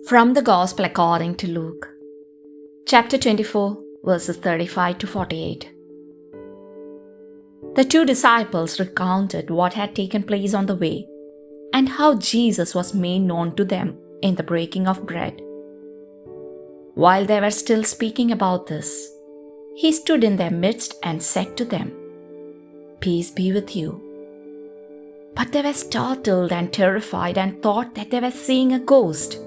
From the Gospel according to Luke, chapter 24, verses 35 to 48. The two disciples recounted what had taken place on the way and how Jesus was made known to them in the breaking of bread. While they were still speaking about this, he stood in their midst and said to them, "Peace be with you." But they were startled and terrified and thought that they were seeing a ghost.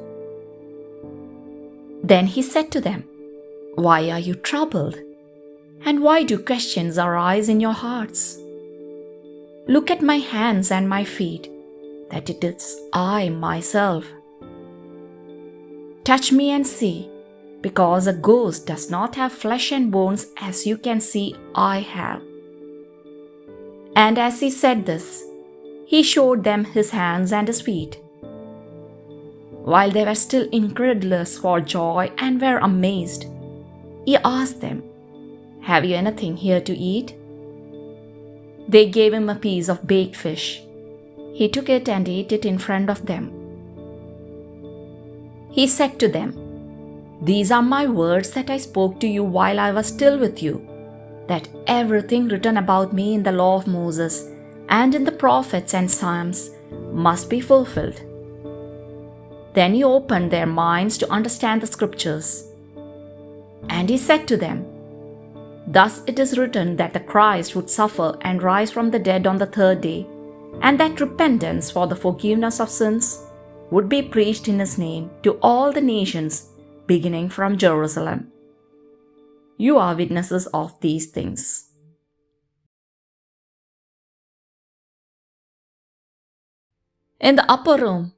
Then he said to them, "Why are you troubled? And why do questions arise in your hearts? Look at my hands and my feet, that it is I myself. Touch me and see, because a ghost does not have flesh and bones as you can see I have." And as he said this, he showed them his hands and his feet. While they were still incredulous for joy and were amazed, he asked them, "Have you anything here to eat?" They gave him a piece of baked fish. He took it and ate it in front of them. He said to them, "These are my words that I spoke to you while I was still with you, that everything written about me in the law of Moses and in the prophets and Psalms must be fulfilled." Then he opened their minds to understand the scriptures. And he said to them, "Thus it is written that the Christ would suffer and rise from the dead on the third day, and that repentance for the forgiveness of sins would be preached in his name to all the nations, beginning from Jerusalem. You are witnesses of these things." In the upper room,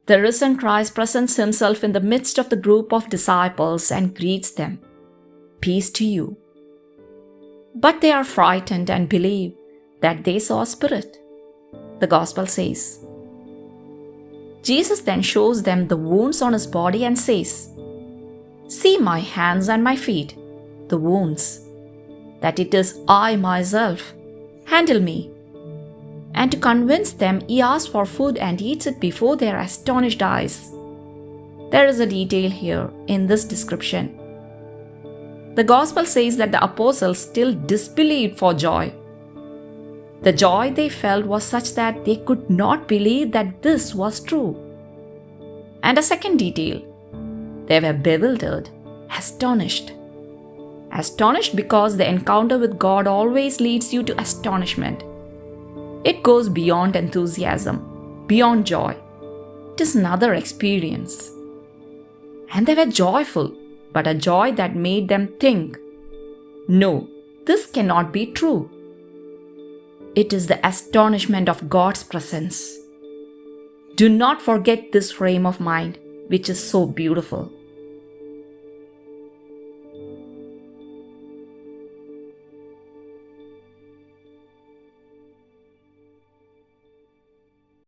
the risen Christ presents himself in the midst of the group of disciples and greets them, "Peace to you." But they are frightened and believe that they saw a spirit. The Gospel says. Jesus then shows them the wounds on his body and says, "See my hands and my feet, the wounds, that it is I myself. Handle me." And to convince them, he asks for food and eats it before their astonished eyes. There is a detail here in this description. The Gospel says that the apostles still disbelieved for joy. The joy they felt was such that they could not believe that this was true. And a second detail, they were bewildered, astonished. Astonished because the encounter with God always leads you to astonishment. It goes beyond enthusiasm, beyond joy. It is another experience. And they were joyful, but a joy that made them think, "No, this cannot be true." It is the astonishment of God's presence. Do not forget this frame of mind, which is so beautiful.